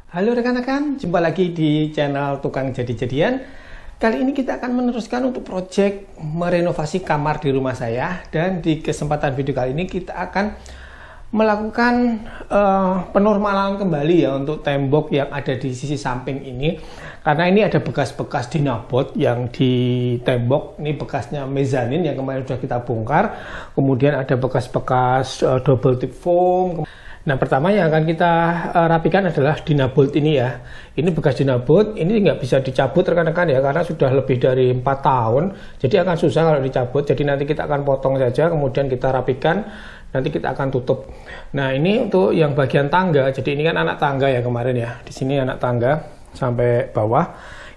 Halo rekan-rekan, jumpa lagi di channel Tukang Jadi-Jadian. Kali ini kita akan meneruskan untuk project merenovasi kamar di rumah saya. Dan di kesempatan video kali ini kita akan melakukan penormalan kembali ya untuk tembok yang ada di sisi samping ini. Karena ini ada bekas-bekas dinabot yang di tembok. Ini bekasnya mezanin yang kemarin sudah kita bongkar. Kemudian ada bekas-bekas double tip foam. Nah, pertama yang akan kita rapikan adalah dinabolt ini ya. Ini bekas dinabolt, ini nggak bisa dicabut rekan-rekan ya, karena sudah lebih dari 4 tahun. Jadi akan susah kalau dicabut. Jadi nanti kita akan potong saja, kemudian kita rapikan, nanti kita akan tutup. Nah, ini untuk yang bagian tangga. Jadi ini kan anak tangga ya kemarin ya. Di sini anak tangga sampai bawah.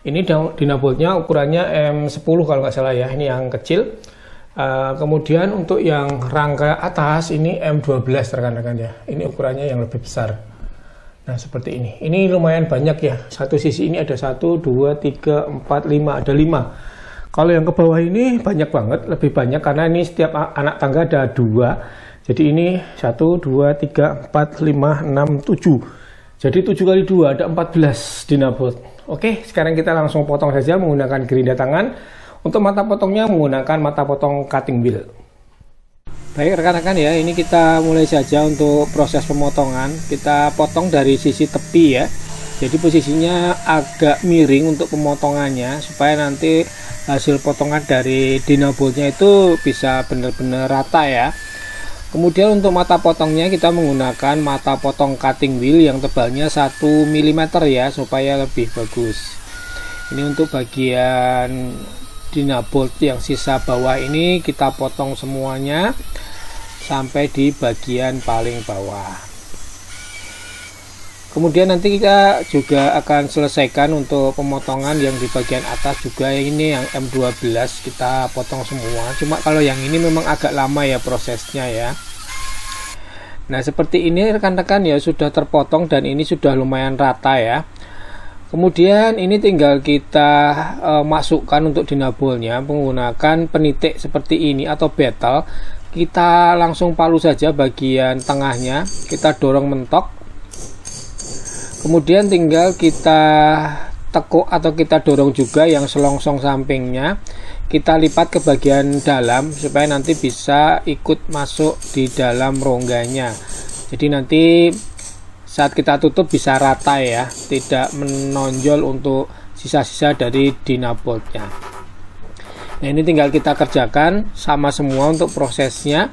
Ini dinaboltnya ukurannya M10 kalau nggak salah ya. Ini yang kecil. Kemudian untuk yang rangka atas ini M12 rekan-rekan ya, ini ukurannya yang lebih besar. Nah seperti ini lumayan banyak ya, satu sisi ini ada 1, 2, 3, 4, 5, ada 5. Kalau yang ke bawah ini banyak banget, lebih banyak karena ini setiap anak tangga ada 2. Jadi ini 1, 2, 3, 4, 5, 6, 7. Jadi 7 kali 2 ada 14 dinabolt. Oke, sekarang kita langsung potong saja menggunakan gerinda tangan. Untuk mata potongnya menggunakan mata potong cutting wheel. Baik rekan-rekan ya, ini kita mulai saja untuk proses pemotongan. Kita potong dari sisi tepi ya. Jadi posisinya agak miring untuk pemotongannya supaya nanti hasil potongan dari dinaboltnya itu bisa benar-benar rata ya. Kemudian untuk mata potongnya kita menggunakan mata potong cutting wheel yang tebalnya 1 mm ya, supaya lebih bagus. Ini untuk bagian dinabolt yang sisa bawah ini kita potong semuanya sampai di bagian paling bawah. Kemudian nanti kita juga akan selesaikan untuk pemotongan yang di bagian atas juga. Ini yang M12 kita potong semua. Cuma kalau yang ini memang agak lama ya prosesnya ya. Nah seperti ini rekan-rekan ya, sudah terpotong dan ini sudah lumayan rata ya. Kemudian ini tinggal kita masukkan untuk dinabolnya menggunakan penitik seperti ini atau betel. Kita langsung palu saja bagian tengahnya, kita dorong mentok. Kemudian tinggal kita tekuk atau kita dorong juga yang selongsong sampingnya. Kita lipat ke bagian dalam supaya nanti bisa ikut masuk di dalam rongganya. Jadi nanti saat kita tutup bisa rata ya, tidak menonjol untuk sisa-sisa dari dinaboltnya. Nah ini tinggal kita kerjakan sama semua untuk prosesnya.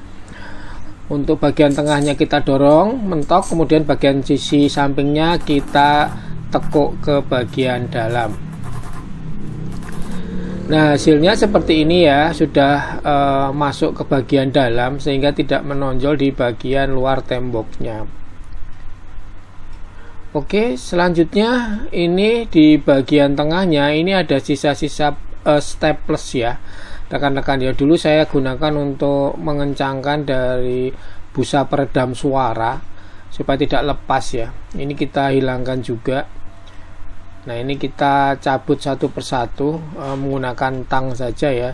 Untuk bagian tengahnya kita dorong mentok, kemudian bagian sisi sampingnya kita tekuk ke bagian dalam. Nah hasilnya seperti ini ya, sudah masuk ke bagian dalam sehingga tidak menonjol di bagian luar temboknya. Oke, selanjutnya ini di bagian tengahnya ini ada sisa-sisa staples ya rekan-rekan ya. Dulu saya gunakan untuk mengencangkan dari busa peredam suara supaya tidak lepas ya. Ini kita hilangkan juga. Nah ini kita cabut satu persatu menggunakan tang saja ya.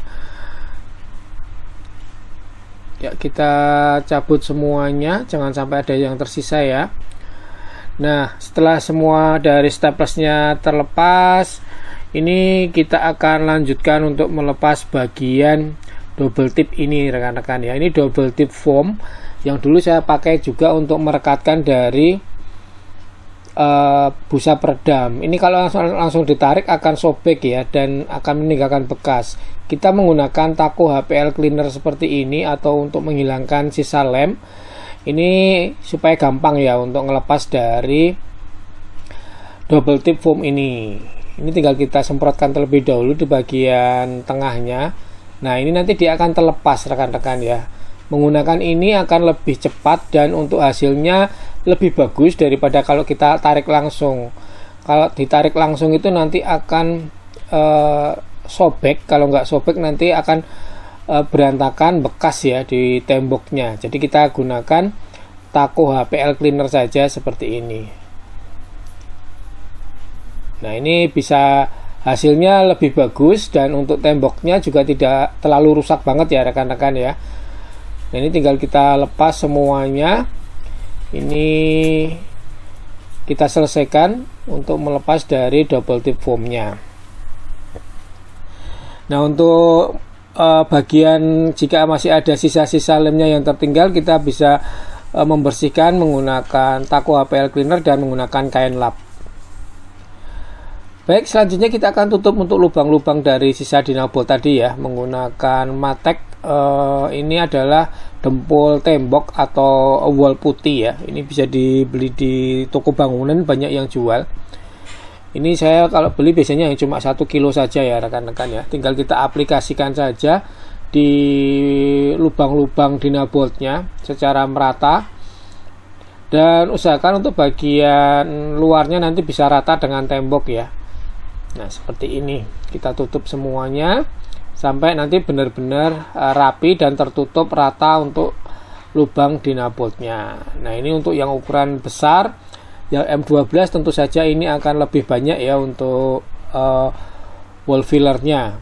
Ya kita cabut semuanya, jangan sampai ada yang tersisa ya. Nah setelah semua dari staplesnya terlepas, ini kita akan lanjutkan untuk melepas bagian double tip ini rekan-rekan ya. Ini double tip foam yang dulu saya pakai juga untuk merekatkan dari busa peredam. Ini kalau langsung ditarik akan sobek ya dan akan meninggalkan bekas. Kita menggunakan taku HPL cleaner seperti ini atau untuk menghilangkan sisa lem. Ini supaya gampang ya untuk ngelepas dari double tip foam ini. Ini tinggal kita semprotkan terlebih dahulu di bagian tengahnya. Nah ini nanti dia akan terlepas rekan-rekan ya. Menggunakan ini akan lebih cepat dan untuk hasilnya lebih bagus daripada kalau kita tarik langsung. Kalau ditarik langsung itu nanti akan sobek. Kalau nggak sobek nanti akan berantakan bekas ya di temboknya. Jadi kita gunakan taku HPL cleaner saja seperti ini. Nah ini bisa hasilnya lebih bagus dan untuk temboknya juga tidak terlalu rusak banget ya rekan-rekan ya. Nah ini tinggal kita lepas semuanya. Ini kita selesaikan untuk melepas dari double tip foamnya. Nah, untuk bagian jika masih ada sisa-sisa lemnya yang tertinggal, kita bisa membersihkan menggunakan Taco HPL cleaner dan menggunakan kain lap. Baik, selanjutnya kita akan tutup untuk lubang-lubang dari sisa dinabol tadi ya, menggunakan matek. Ini adalah dempul tembok atau wall putih ya. Ini bisa dibeli di toko bangunan, banyak yang jual. Ini saya kalau beli biasanya yang cuma 1 kilo saja ya rekan-rekan ya. Tinggal kita aplikasikan saja di lubang-lubang dinabolnya secara merata. Dan usahakan untuk bagian luarnya nanti bisa rata dengan tembok ya. Nah, seperti ini. Kita tutup semuanya sampai nanti benar-benar rapi dan tertutup rata untuk lubang dinabolnya. Nah, ini untuk yang ukuran besar. Yang M12 tentu saja ini akan lebih banyak ya untuk wall fillernya.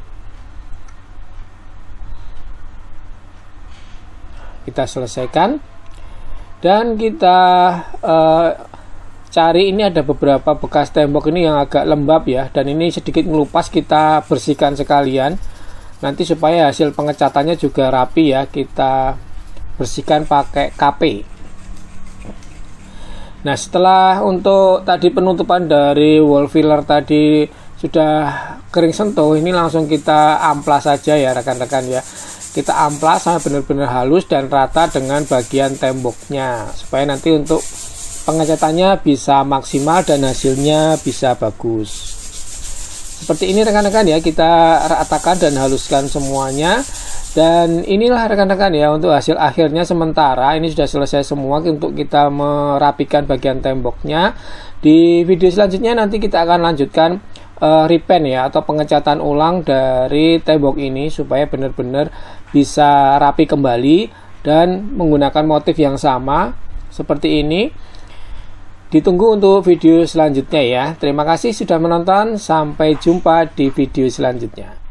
Kita selesaikan dan kita cari, ini ada beberapa bekas tembok ini yang agak lembab ya, dan ini sedikit ngelupas, kita bersihkan sekalian nanti supaya hasil pengecatannya juga rapi ya. Kita bersihkan pakai KP. Nah, setelah untuk tadi penutupan dari wall filler tadi sudah kering sentuh, ini langsung kita amplas saja ya rekan-rekan ya. Kita amplas sampai benar-benar halus dan rata dengan bagian temboknya supaya nanti untuk pengecatannya bisa maksimal dan hasilnya bisa bagus. Seperti ini rekan-rekan ya, kita ratakan dan haluskan semuanya. Dan inilah rekan-rekan ya untuk hasil akhirnya. Sementara ini sudah selesai semua untuk kita merapikan bagian temboknya. Di video selanjutnya nanti kita akan lanjutkan repaint ya, atau pengecatan ulang dari tembok ini supaya benar-benar bisa rapi kembali dan menggunakan motif yang sama seperti ini. Ditunggu untuk video selanjutnya ya. Terima kasih sudah menonton. Sampai jumpa di video selanjutnya.